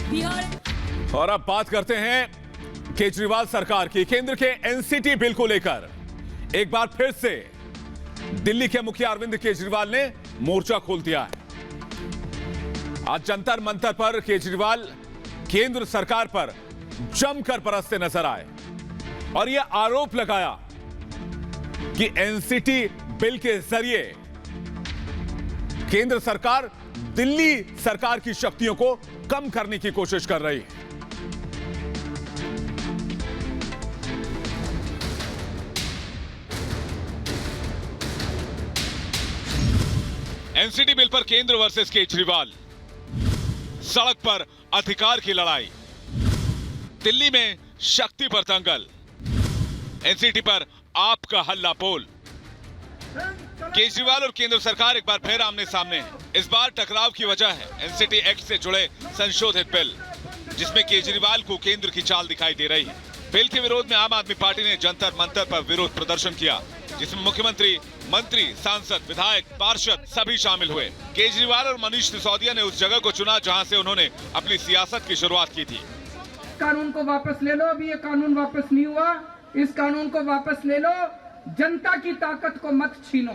बिहार। और अब बात करते हैं केजरीवाल सरकार की। केंद्र के एनसीटी बिल को लेकर एक बार फिर से दिल्ली के मुखिया अरविंद केजरीवाल ने मोर्चा खोल दिया है। आज जंतर मंतर पर केजरीवाल केंद्र सरकार पर जमकर बरसते नजर आए और यह आरोप लगाया कि एनसीटी बिल के जरिए केंद्र सरकार दिल्ली सरकार की शक्तियों को कम करने की कोशिश कर रही है। एनसीटी बिल पर केंद्र वर्सेस केजरीवाल, सड़क पर अधिकार की लड़ाई, दिल्ली में शक्ति पर दंगल, एनसीटी पर आपका हल्ला बोल। केजरीवाल और केंद्र सरकार एक बार फिर आमने सामने हैं। इस बार टकराव की वजह है एनसीटी एक्ट से जुड़े संशोधित बिल, जिसमें केजरीवाल को केंद्र की चाल दिखाई दे रही है। बिल के विरोध में आम आदमी पार्टी ने जंतर मंतर पर विरोध प्रदर्शन किया, जिसमें मुख्यमंत्री, मंत्री, सांसद, विधायक, पार्षद सभी शामिल हुए। केजरीवाल और मनीष सिसोदिया ने उस जगह को चुना जहां से उन्होंने अपनी सियासत की शुरुआत की थी। कानून को वापस ले लो, अभी ये कानून वापस नहीं हुआ, इस कानून को वापस ले लो। जनता की ताकत को मत छीनो,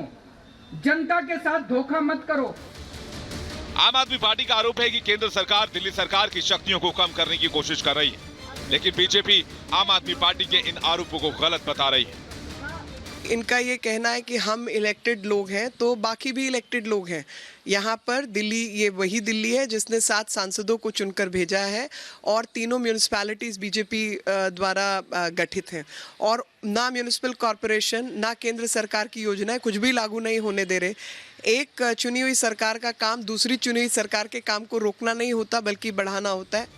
जनता के साथ धोखा मत करो। आम आदमी पार्टी का आरोप है कि केंद्र सरकार दिल्ली सरकार की शक्तियों को कम करने की कोशिश कर रही है, लेकिन बीजेपी आम आदमी पार्टी के इन आरोपों को गलत बता रही है। इनका ये कहना है कि हम इलेक्टेड लोग हैं तो बाकी भी इलेक्टेड लोग हैं। यहाँ पर दिल्ली, ये वही दिल्ली है जिसने 7 सांसदों को चुनकर भेजा है और तीनों म्यूनिसिपैलिटीज़ बीजेपी द्वारा गठित हैं, और ना म्यूनिसिपल कॉरपोरेशन ना केंद्र सरकार की योजनाएं कुछ भी लागू नहीं होने दे रहे। एक चुनी हुई सरकार का काम दूसरी चुनी हुई सरकार के काम को रोकना नहीं होता, बल्कि बढ़ाना होता है।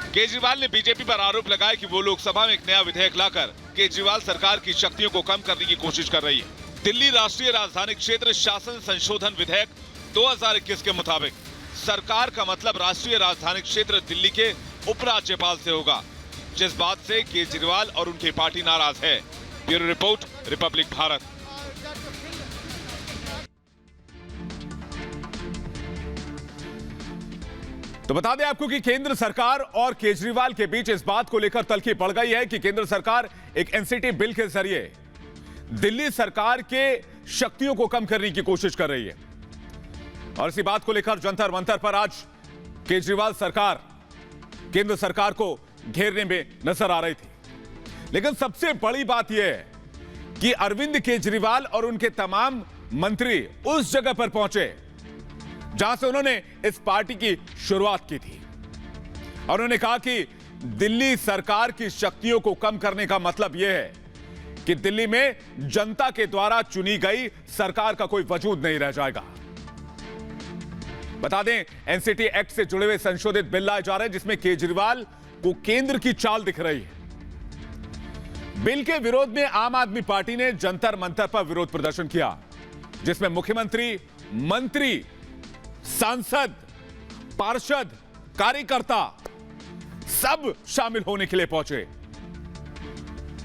केजरीवाल ने बीजेपी पर आरोप लगाया कि वो लोकसभा में एक नया विधेयक लाकर केजरीवाल सरकार की शक्तियों को कम करने की कोशिश कर रही है। दिल्ली राष्ट्रीय राजधानी क्षेत्र शासन संशोधन विधेयक 2021 के मुताबिक सरकार का मतलब राष्ट्रीय राजधानी क्षेत्र दिल्ली के उपराज्यपाल से होगा, जिस बात से केजरीवाल और उनकी पार्टी नाराज है। Bureau report, Republic Bharat. तो बता दें आपको कि केंद्र सरकार और केजरीवाल के बीच इस बात को लेकर तल्खी पड़ गई है कि केंद्र सरकार एक एनसीटी बिल के जरिए दिल्ली सरकार के शक्तियों को कम करने की कोशिश कर रही है। और इसी बात को लेकर जंतर मंतर पर आज केजरीवाल सरकार केंद्र सरकार को घेरने में नजर आ रही थी। लेकिन सबसे बड़ी बात यह है कि अरविंद केजरीवाल और उनके तमाम मंत्री उस जगह पर पहुंचे जहां से उन्होंने इस पार्टी की शुरुआत की थी, और उन्होंने कहा कि दिल्ली सरकार की शक्तियों को कम करने का मतलब यह है कि दिल्ली में जनता के द्वारा चुनी गई सरकार का कोई वजूद नहीं रह जाएगा। बता दें, एनसीटी एक्ट से जुड़े हुए संशोधित बिल लाए जा रहे हैं, जिसमें केजरीवाल को केंद्र की चाल दिख रही है। बिल के विरोध में आम आदमी पार्टी ने जंतर मंतर पर विरोध प्रदर्शन किया, जिसमें मुख्यमंत्री, मंत्री, सांसद, पार्षद, कार्यकर्ता सब शामिल होने के लिए पहुंचे।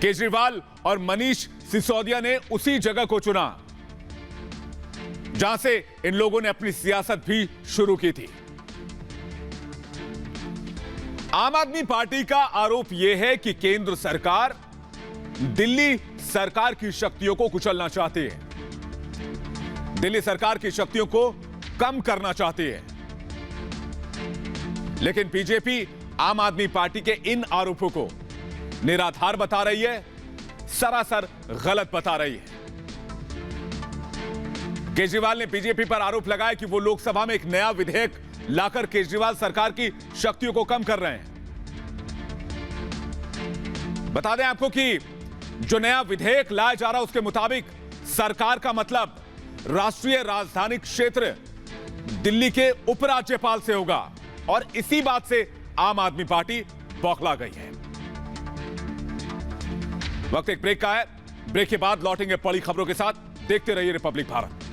केजरीवाल और मनीष सिसोदिया ने उसी जगह को चुना जहां से इन लोगों ने अपनी सियासत भी शुरू की थी। आम आदमी पार्टी का आरोप यह है कि केंद्र सरकार दिल्ली सरकार की शक्तियों को कुचलना चाहती है, दिल्ली सरकार की शक्तियों को कम करना चाहती है। लेकिन बीजेपी आम आदमी पार्टी के इन आरोपों को निराधार बता रही है, सरासर गलत बता रही है। केजरीवाल ने बीजेपी पर आरोप लगाया कि वो लोकसभा में एक नया विधेयक लाकर केजरीवाल सरकार की शक्तियों को कम कर रहे हैं। बता दें आपको कि जो नया विधेयक लाया जा रहा है उसके मुताबिक सरकार का मतलब राष्ट्रीय राजधानी क्षेत्र दिल्ली के उपराज्यपाल से होगा, और इसी बात से आम आदमी पार्टी बौखला गई है। वक्त एक ब्रेक का है, ब्रेक के बाद लौटेंगे बड़ी खबरों के साथ। देखते रहिए रिपब्लिक भारत।